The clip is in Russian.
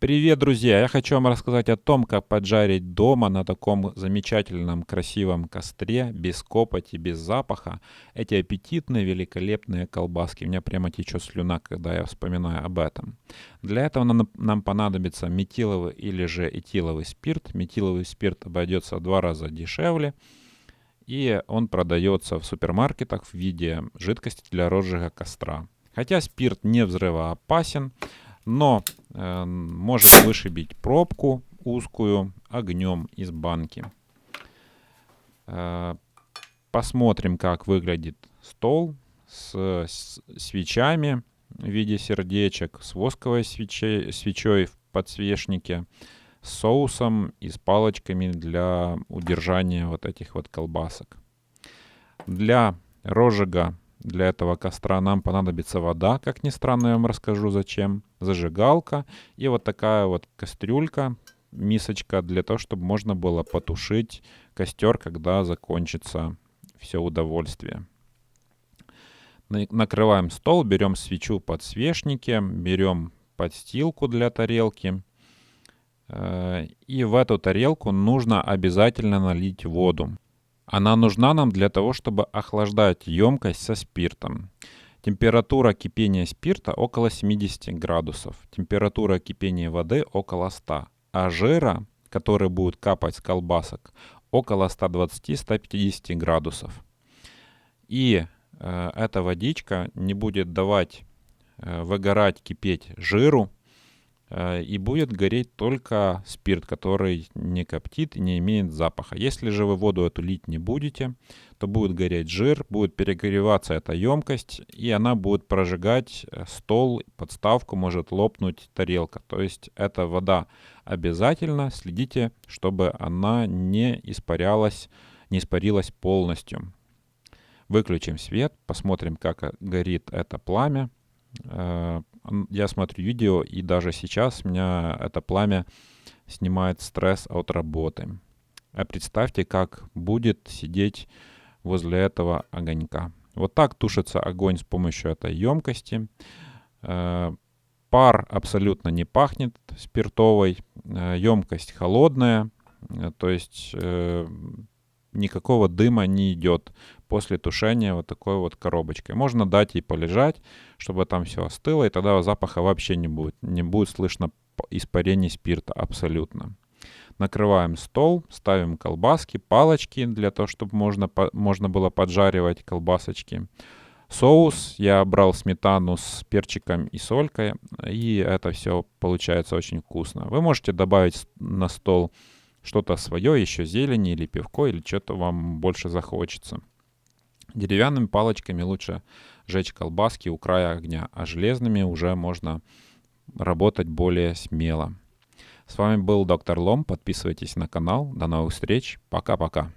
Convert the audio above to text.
Привет, друзья! Я хочу вам рассказать о том, как поджарить дома на таком замечательном красивом костре, без копоти, без запаха, эти аппетитные, великолепные колбаски. У меня прямо течет слюна, когда я вспоминаю об этом. Для этого нам понадобится метиловый или же этиловый спирт. Метиловый спирт обойдется в 2 раза дешевле, и он продается в супермаркетах в виде жидкости для розжига костра. Хотя спирт не взрывоопасен, но может вышибить пробку узкую огнем из банки. Посмотрим, как выглядит стол с свечами в виде сердечек, с восковой свечой в подсвечнике, с соусом и с палочками для удержания вот этих вот колбасок. Для розжига для этого костра нам понадобится вода, как ни странно, я вам расскажу зачем, зажигалка и вот такая вот кастрюлька, мисочка для того, чтобы можно было потушить костер, когда закончится все удовольствие. Накрываем стол, берем свечу в подсвечнике, берем подстилку для тарелки. И в эту тарелку нужно обязательно налить воду. Она нужна нам для того, чтобы охлаждать емкость со спиртом. Температура кипения спирта около 70 градусов. Температура кипения воды около 100. А жира, который будет капать с колбасок, около 120-150 градусов. И эта водичка не будет давать выгорать, кипеть жиру, и будет гореть только спирт, который не коптит и не имеет запаха. Если же вы воду эту лить не будете, то будет гореть жир, будет перегреваться эта емкость, и она будет прожигать стол, подставку, может лопнуть тарелка. То есть эта вода обязательно, следите, чтобы она не испарилась полностью. Выключим свет, посмотрим, как горит это пламя. Я смотрю видео, и даже сейчас меня это пламя снимает стресс от работы. А представьте, как будет сидеть возле этого огонька. Вот так тушится огонь с помощью этой емкости. Пар абсолютно не пахнет спиртовой. Емкость холодная, то есть никакого дыма не идет после тушения вот такой вот коробочкой. Можно дать ей полежать, чтобы там все остыло, и тогда запаха вообще не будет. Не будет слышно испарений спирта абсолютно. Накрываем стол, ставим колбаски, палочки для того, чтобы можно было поджаривать колбасочки. Соус. Я брал сметану с перчиком и солькой, и это все получается очень вкусно. Вы можете добавить на стол что-то свое, еще зелень или пивко, или что-то вам больше захочется. Деревянными палочками лучше жечь колбаски у края огня, а железными уже можно работать более смело. С вами был доктор Лом. Подписывайтесь на канал. До новых встреч. Пока-пока.